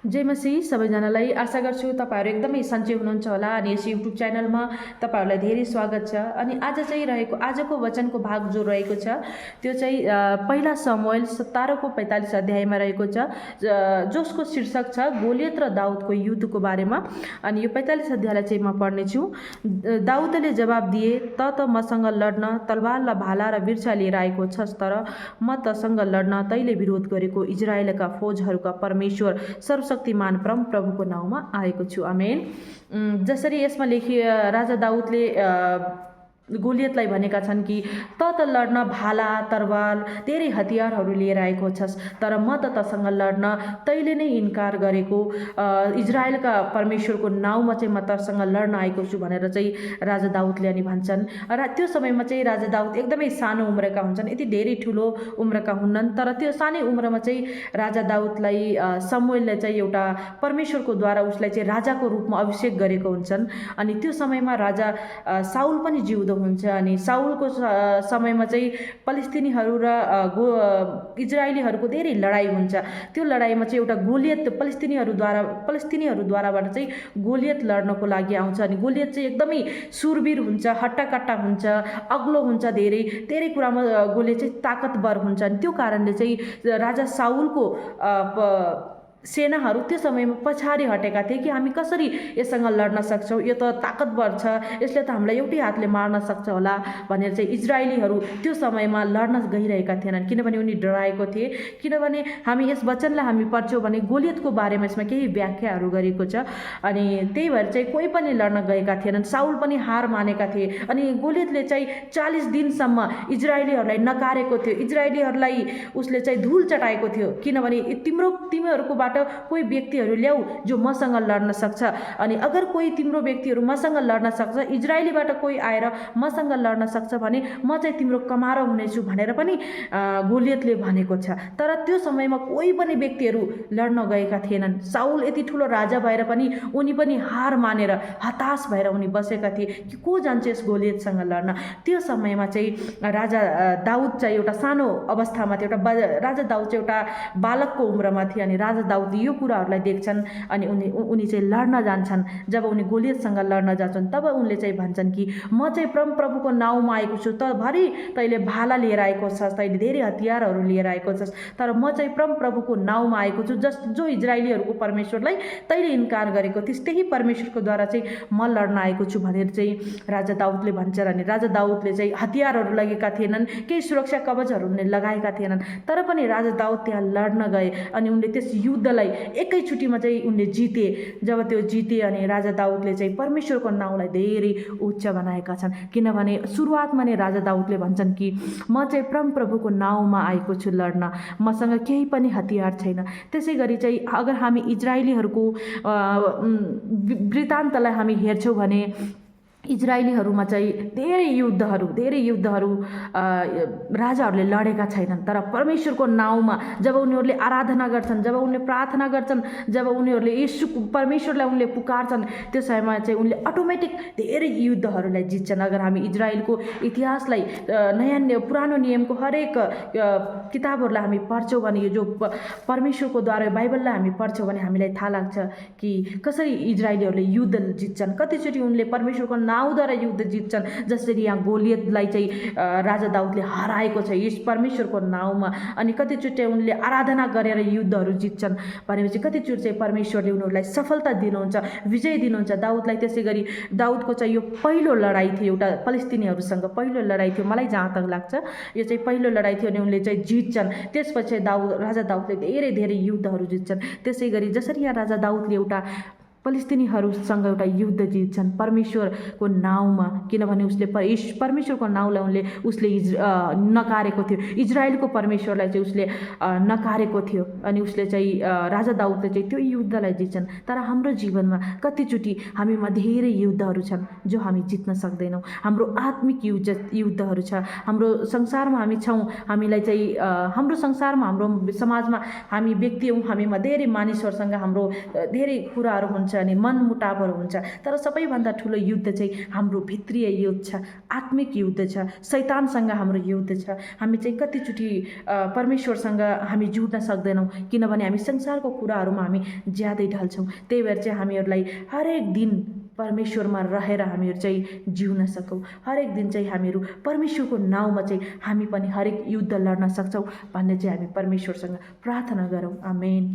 जय मसी सबैजनालाई आशा गर्छु तपाईँहरू एकदमै सन्चै हुनुहुन्छ होला अनि यस युट्युब च्यानलमा तपाईँहरूलाई धेरै स्वागत छ। अनि आज चाहिँ आजको वचनको भाग जो रहेको छ त्यो चाहिँ पहिला समुएल 17को 45 अध्यायमा रहेको छ, जसको शीर्षक छ गोलियत र दाउदको युद्धको बारेमा। अनि यो 45 अध्यायलाई चाहिँ म पढ्नेछु। दाउदले जवाब दिए, त मसँग लड्न तलवार र भाला र बिर्छा लिएर आएको छस्, तर म तसँग लड्न तैले विरोध गरेको इजरायलका फौजहरूका परमेश्वर शक्तिमान परम प्रभुको नाउँमा आएको छु। आमेन। जसरी यसमा राजा दाउदले गोलियतलाई भनेका छन् कि त लड्न भाला तरवार धेरै हतियारहरू लिएर आएको छस्, तर म तसँग लड्न तैले नै इन्कार गरेको इजरायलका परमेश्वरको नाउँमा चाहिँ म तसँग लड्न आएको छु भनेर चाहिँ राजा दाउदले अनि भन्छन्। र त्यो समयमा चाहिँ राजा दाउद एकदमै सानो उम्रका हुन्छन्, यति धेरै ठुलो उम्रका हुन्नन्, तर त्यो सानै उम्रमा चाहिँ राजा दाउदलाई समुएलले चाहिँ एउटा परमेश्वरको द्वारा उसलाई चाहिँ राजाको रूपमा अभिषेक गरेको हुन्छन्। अनि त्यो समयमा राजा साउल पनि जिउँदो हुन्छ। अनि साउलको समयमा चाहिँ फलिस्तिनीहरू र इजरायलीहरूको धेरै लडाइँ हुन्छ। त्यो लडाइँमा चाहिँ एउटा गोलियत फलिस्तिनीहरूद्वाराबाट चाहिँ गोलियत लड्नको लागि आउँछ। अनि गोलियत चाहिँ एकदमै सुरवीर हुन्छ, हट्टाकट्टा हुन्छ, अग्लो हुन्छ, धेरै धेरै कुरामा गोलियत चाहिँ ताकतवर हुन्छ। अनि त्यो कारणले चाहिँ राजा साउलको सेनाहरू त्यो समयमा पछाडि हटेका थिए कि हामी कसरी यससँग लड्न सक्छौँ, यो त ताकतवर छ, यसले त हामीलाई एउटै हातले मार्न सक्छ होला भनेर चाहिँ इजरायलीहरू त्यो समयमा लड्न गइरहेका थिएनन्, किनभने उनी डराएको थिए। किनभने हामी यस वचनलाई हामी पढ्छौँ भने गोलियतको बारेमा यसमा केही व्याख्याहरू गरेको छ। अनि त्यही भएर चाहिँ कोही पनि लड्न गएका थिएनन्, साउल पनि हार मानेका थिए। अनि गोलियतले चाहिँ 40 दिनसम्म इजरायलीहरूलाई नकारेको थियो, इजरायलीहरूलाई उसले चाहिँ धुल चटाएको थियो। किनभने तिमीहरूकोबाट कोही व्यक्तिहरू ल्याऊ जो मसँग लड्न सक्छ, अनि अगर कोही तिम्रो व्यक्तिहरू मसँग लड्न सक्छ, इजरायलीबाट कोही आएर मसँग लड्न सक्छ भने म चाहिँ तिम्रो कमारो हुनेछु भनेर पनि गोलियतले भनेको छ। तर त्यो समयमा कोही पनि व्यक्तिहरू लड्न गएका थिएनन्। साउल यति ठुलो राजा भएर पनि उनी पनि हार मानेर हताश भएर उनी बसेका थिए कि को जान्छ यस गोलियतसँग लड्न। त्यो समयमा चाहिँ राजा दाउद चाहिँ एउटा सानो अवस्थामा थियो, राजा दाउद चाहिँ एउटा बालकको उम्रमा थिए। अनि राजा दाउद यो कुराहरूलाई देख्छन् अनि उनी चाहिँ लड्न जान्छन्। जब उनी गोलियतसँग लड्न जान्छन् तब उनले चाहिँ भन्छन् कि म चाहिँ परम प्रभुको नाउँमा आएको छु, त भरि तैले भाला लिएर आएको छस्, तैले धेरै हतियारहरू लिएर आएको छस्, तर म चाहिँ परम प्रभुको नाउँमा आएको छु, जो इजरायलीहरूको परमेश्वरलाई तैले इन्कार गरेको थिइस्, त्यही परमेश्वरको द्वारा चाहिँ म लड्न आएको छु भनेर चाहिँ राजा दाउदले भन्छन्। अनि राजा दाउदले चाहिँ हतियारहरू लगेका थिएनन्, केही सुरक्षा कवचहरू उनले लगाएका थिएनन्, तर पनि राजा दाउद त्यहाँ लड्न गए अनि उनले त्यस युद्धलाई एकैचोटिमा चाहिँ उनले जिते। जब त्यो जिते अनि राजा दाउदले चाहिँ परमेश्वरको नाउँलाई धेरै उच्च बनाएका छन्, किनभने सुरुवातमा नै राजा दाउदले भन्छन् कि म चाहिँ परम प्रभुको नाउँमा आएको छु लड्न, मसँग केही पनि हतियार छैन। त्यसै गरी चाहिँ अगर हामी इजरायलीहरूको वृत्तान्तलाई हामी हेर्छौँ भने इजरायलीहरूमा चाहिँ धेरै युद्धहरू राजाहरूले लडेका छैनन्, तर परमेश्वरको नाउँमा जब उनीहरूले आराधना गर्छन्, जब उनले प्रार्थना गर्छन्, जब उनीहरूले यीशु परमेश्वरलाई उनले पुकार्छन्, त्यो समयमा चाहिँ उनले अटोमेटिक धेरै युद्धहरूलाई जित्छन्। अगर हामी इजरायलको इतिहासलाई पुरानो नियमको हरेक किताबहरूलाई हामी पढ्छौँ भने, यो जो परमेश्वरको द्वारा बाइबललाई हामी पढ्छौँ भने हामीलाई थाहा लाग्छ कि कसरी इजरायलीहरूले युद्ध जित्छन्, कतिचोटि उनले परमेश्वरको नाउँद्वारा युद्ध जित्छन्। जसरी यहाँ गोलियतलाई चाहिँ राजा दाउदले हराएको छ यस परमेश्वरको नाउँमा, अनि कतिचोटि उनले आराधना गरेर युद्धहरू जित्छन् भनेपछि कतिचोटि चाहिँ परमेश्वरले उनीहरूलाई सफलता दिनुहुन्छ, विजय दिनुहुन्छ दाउदलाई। त्यसै गरी दाउदको चाहिँ यो पहिलो लडाइँ थियो, एउटा फलिस्तिनीहरूसँग पहिलो लडाइँ थियो, मलाई जहाँ तक लाग्छ यो चाहिँ पहिलो लडाइँ थियो। अनि उनले चाहिँ जित्छन्। त्यसपछि राजा दाउदले धेरै धेरै युद्धहरू जित्छन्। त्यसै गरी जसरी यहाँ राजा दाउदले एउटा फलिस्तिनीहरूसँग एउटा युद्ध जित्छन् परमेश्वरको नाउँमा, किनभने उसले परमेश्वरको नाउँलाई उसले नकारेको थियो, इजरायलको परमेश्वरलाई चाहिँ उसले नकारेको थियो। अनि उसले चाहिँ राजा दाउदले चाहिँ त्यो युद्धलाई जित्छन्। तर हाम्रो जीवनमा कतिचोटि हामीमा धेरै युद्धहरू छन् जो हामी जित्न सक्दैनौँ। हाम्रो आत्मिक युद्धहरू छ, हाम्रो संसारमा हामी छौँ, हामीलाई चाहिँ हाम्रो संसारमा हाम्रो समाजमा हामी व्यक्ति हौँ, हामीमा धेरै मानिसहरूसँग हाम्रो धेरै कुराहरू हुन्छ, हुन्छ अनि मनमुटावहरू हुन्छ। तर सबैभन्दा ठुलो युद्ध चाहिँ हाम्रो भित्रीय युद्ध छ, आत्मिक युद्ध छ, शैतानसँग हाम्रो युद्ध छ। हामी चाहिँ कतिचोटि परमेश्वरसँग हामी जुड्न सक्दैनौँ, किनभने हामी संसारको कुराहरूमा हामी ज्यादै ढल्छौँ। त्यही भएर चाहिँ हामीहरूलाई हरेक दिन परमेश्वरमा रहेर हामीहरू चाहिँ जिउन सकौँ, हरेक दिन चाहिँ हामीहरू परमेश्वरको नाउँमा चाहिँ हामी पनि हरेक युद्ध लड्न सक्छौँ भन्ने चाहिँ हामी परमेश्वरसँग प्रार्थना गरौँ। आमेन।